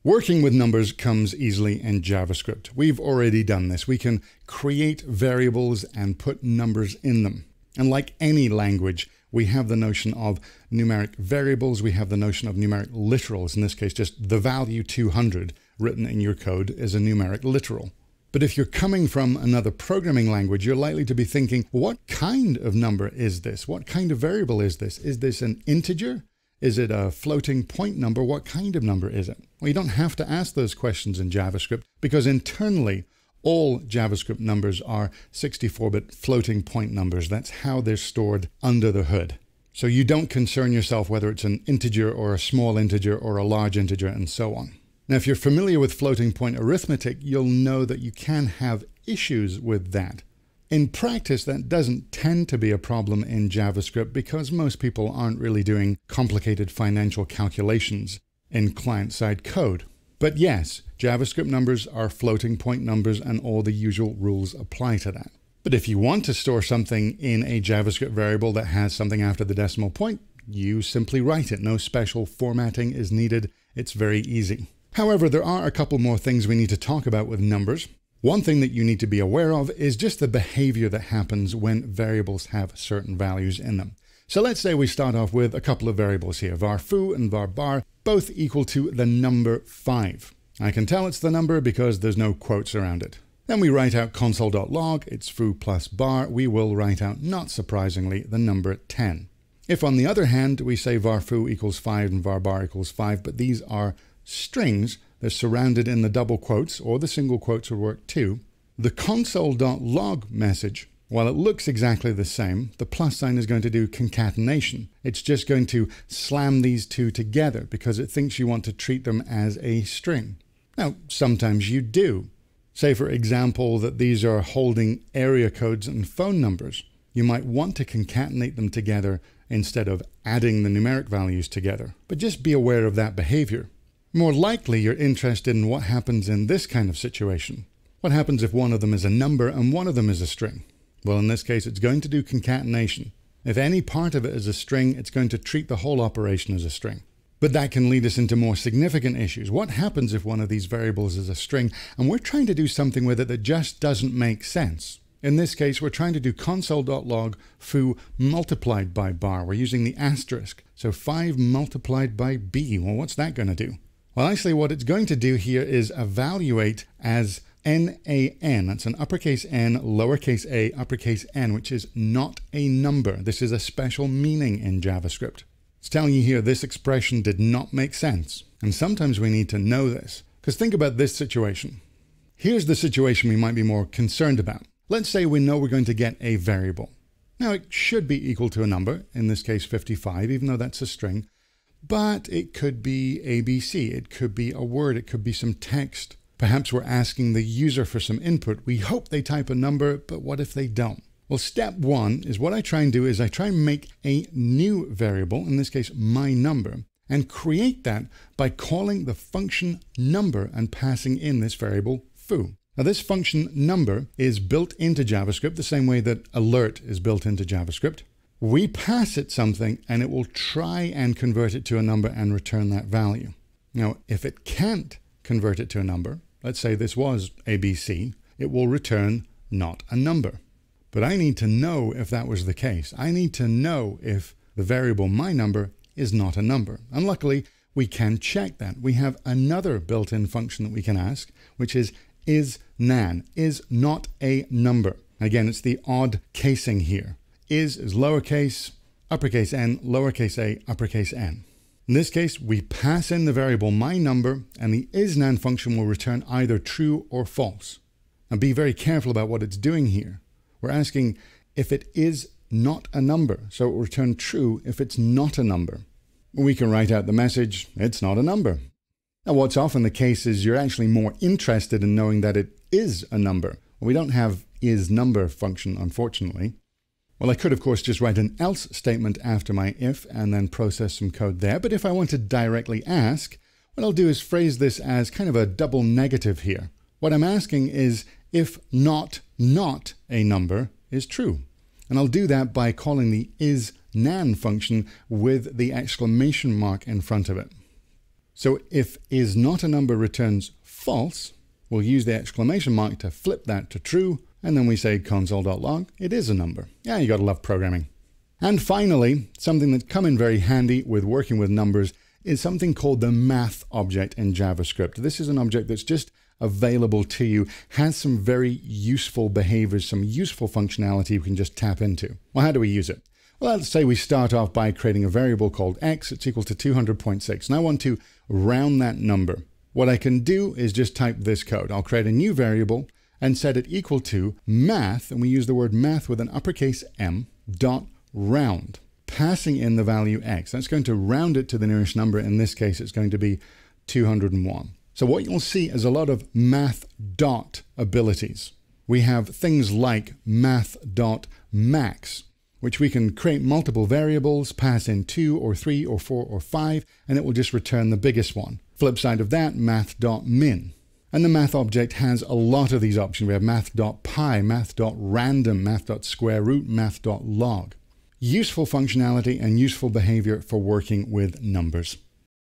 Working with numbers comes easily in JavaScript. We've already done this. We can create variables and put numbers in them. And like any language, we have the notion of numeric variables. We have the notion of numeric literals. In this case, just the value 200 written in your code is a numeric literal. But if you're coming from another programming language, you're likely to be thinking, what kind of number is this? What kind of variable is this? Is this an integer? Is it a floating point number? What kind of number is it? Well, you don't have to ask those questions in JavaScript because internally, all JavaScript numbers are 64-bit floating point numbers. That's how they're stored under the hood. So you don't concern yourself whether it's an integer or a small integer or a large integer and so on. Now, if you're familiar with floating point arithmetic, you'll know that you can have issues with that. In practice, that doesn't tend to be a problem in JavaScript because most people aren't really doing complicated financial calculations in client-side code. But yes, JavaScript numbers are floating point numbers and all the usual rules apply to that. But if you want to store something in a JavaScript variable that has something after the decimal point, you simply write it. No special formatting is needed. It's very easy. However, there are a couple more things we need to talk about with numbers. One thing that you need to be aware of is just the behavior that happens when variables have certain values in them. So let's say we start off with a couple of variables here, var_foo and var_bar, both equal to the number 5. I can tell it's the number because there's no quotes around it. Then we write out console.log, it's foo plus bar, we will write out, not surprisingly, the number 10. If on the other hand, we say var_foo equals 5 and var_bar equals 5, but these are strings, they're surrounded in the double quotes, or the single quotes would work too. The console.log message, while it looks exactly the same, the plus sign is going to do concatenation. It's just going to slam these two together because it thinks you want to treat them as a string. Now, sometimes you do. Say, for example, that these are holding area codes and phone numbers. You might want to concatenate them together instead of adding the numeric values together. But just be aware of that behavior. More likely, you're interested in what happens in this kind of situation. What happens if one of them is a number and one of them is a string? Well, in this case, it's going to do concatenation. If any part of it is a string, it's going to treat the whole operation as a string. But that can lead us into more significant issues. What happens if one of these variables is a string and we're trying to do something with it that just doesn't make sense? In this case, we're trying to do console.log foo multiplied by bar. We're using the asterisk. So 5 multiplied by b. Well, what's that going to do? Well, actually, what it's going to do here is evaluate as NaN. That's an uppercase N, lowercase a, uppercase N, which is not a number. This is a special meaning in JavaScript. It's telling you here this expression did not make sense. And sometimes we need to know this. Because think about this situation. Here's the situation we might be more concerned about. Let's say we know we're going to get a variable. Now, it should be equal to a number, in this case 55, even though that's a string. But it could be ABC, it could be a word, it could be some text. Perhaps we're asking the user for some input. We hope they type a number, but what if they don't? Well, step one is what I try and do is I try and make a new variable, in this case, my number, and create that by calling the function number and passing in this variable foo. Now, this function number is built into JavaScript the same way that alert is built into JavaScript. We pass it something and it will try and convert it to a number and return that value. Now, if it can't convert it to a number, let's say this was ABC, it will return not a number. But I need to know if that was the case. I need to know if the variable my number is not a number. And luckily, we can check that. We have another built-in function that we can ask, which is nan, is not a number. Again, it's the odd casing here. Is lowercase, uppercase n, lowercase a, uppercase n. In this case, we pass in the variable my number, and the isNan function will return either true or false. Now be very careful about what it's doing here. We're asking if it is not a number, so it will return true if it's not a number. We can write out the message, it's not a number. Now what's often the case is you're actually more interested in knowing that it is a number. We don't have isNumber function, unfortunately. Well, I could, of course, just write an else statement after my if and then process some code there. But if I want to directly ask, what I'll do is phrase this as kind of a double negative here. What I'm asking is if not a number is true. And I'll do that by calling the isNan function with the exclamation mark in front of it. So if is not a number returns false, we'll use the exclamation mark to flip that to true, and then we say console.log, it is a number. Yeah, you gotta love programming. And finally, something that's come in very handy with working with numbers is something called the math object in JavaScript. This is an object that's just available to you, has some very useful behaviors, some useful functionality you can just tap into. Well, how do we use it? Well, let's say we start off by creating a variable called x. It's equal to 200.6. And I want to round that number. What I can do is just type this code. I'll create a new variable and set it equal to math, and we use the word math with an uppercase M, dot round, passing in the value x. That's going to round it to the nearest number. In this case, it's going to be 201. So what you'll see is a lot of math dot abilities. We have things like math dot max, which we can create multiple variables, pass in 2 or 3 or 4 or 5, and it will just return the biggest one. Flip side of that, math.min. And the math object has a lot of these options. We have math.pi, math.random, math.square-root, math.log. Useful functionality and useful behavior for working with numbers.